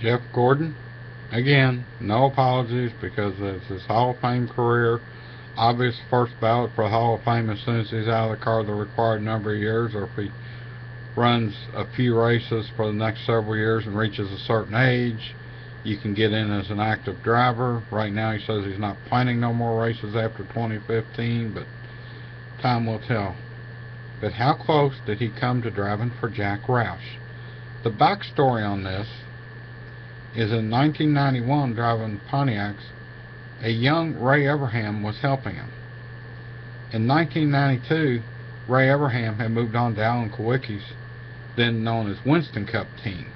Jeff Gordon, again, no apologies because it's his Hall of Fame career. Obvious first ballot for the Hall of Fame as soon as he's out of the car the required number of years, or if he runs a few races for the next several years and reaches a certain age, you can get in as an active driver. Right now he says he's not planning no more races after 2015, but time will tell. But how close did he come to driving for Jack Roush? The backstory on this is in 1991, driving Pontiacs, a young Ray Everham was helping him. In 1992, Ray Everham had moved on to Alan Kulwicki's then known as Winston Cup team.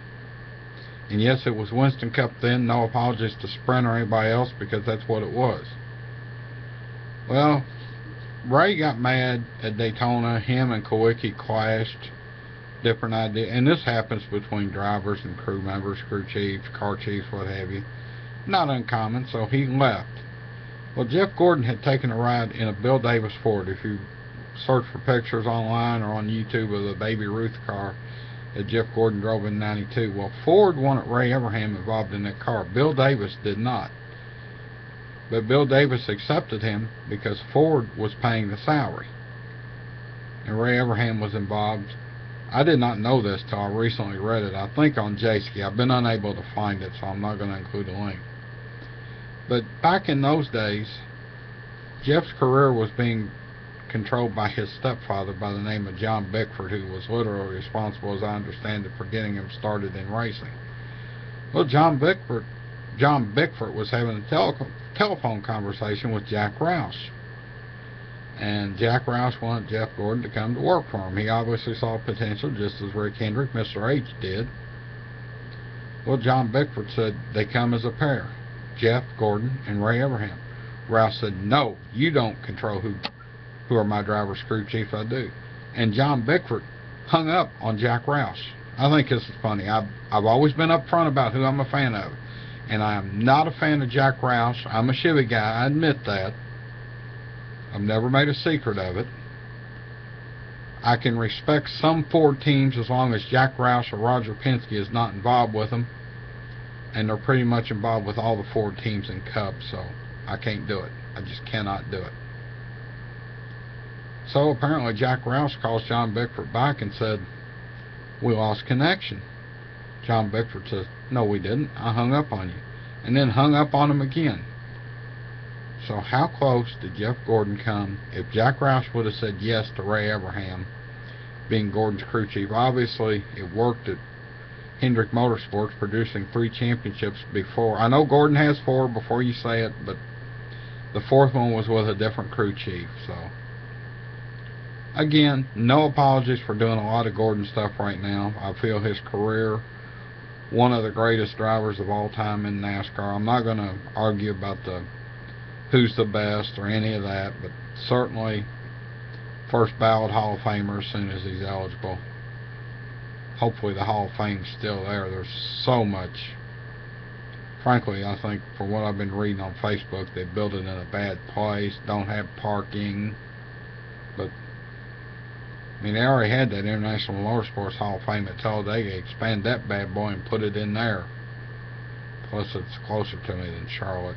And yes, it was Winston Cup then, no apologies to Sprint or anybody else because that's what it was. Well, Ray got mad at Daytona. Him and Kulwicki clashed. Different idea, and this happens between drivers and crew members, crew chiefs, car chiefs, what have you. Not uncommon, so he left. Well, Jeff Gordon had taken a ride in a Bill Davis Ford. If you search for pictures online or on YouTube of the Baby Ruth car that Jeff Gordon drove in '92, well, Ford wanted Ray Everham involved in that car. Bill Davis did not. But Bill Davis accepted him because Ford was paying the salary. And Ray Everham was involved. I did not know this till I recently read it, I think on J-Ski. I've been unable to find it, so I'm not going to include a link. But back in those days, Jeff's career was being controlled by his stepfather by the name of John Bickford, who was literally responsible, as I understand it, for getting him started in racing. Well, John Bickford was having a telephone conversation with Jack Roush. And Jack Roush wanted Jeff Gordon to come to work for him. He obviously saw potential, just as Rick Hendrick, Mr. H, did. Well, John Bickford said they come as a pair, Jeff Gordon and Ray Everham. Roush said, no, you don't control who are my driver's crew chief, I do. And John Bickford hung up on Jack Roush. I think this is funny. I've always been upfront about who I'm a fan of. And I am not a fan of Jack Roush. I'm a Chevy guy, I admit that. I've never made a secret of it. I can respect some Ford teams as long as Jack Roush or Roger Penske is not involved with them. And they're pretty much involved with all the Ford teams in Cup, so I can't do it. I just cannot do it. So apparently Jack Roush calls John Bickford back and said, we lost connection. John Bickford says, no, we didn't. I hung up on you. And then hung up on him again. So how close did Jeff Gordon come if Jack Roush would have said yes to Ray Everham being Gordon's crew chief? Obviously, it worked at Hendrick Motorsports, producing 3 championships before. I know Gordon has 4 before you say it, but the 4th one was with a different crew chief. So, again, no apologies for doing a lot of Gordon stuff right now. I feel his career, one of the greatest drivers of all time in NASCAR. I'm not going to argue about who's the best or any of that, but certainly first ballot Hall of Famer as soon as he's eligible. Hopefully the Hall of Fame's still there. There's so much. Frankly, I think from what I've been reading on Facebook, they built it in a bad place, don't have parking. But I mean, they already had that International Motorsports Hall of Fame at Talladega. Expand that bad boy and put it in there. Plus it's closer to me than Charlotte.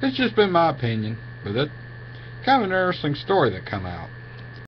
It's just been my opinion, but it's kind of an interesting story that come out.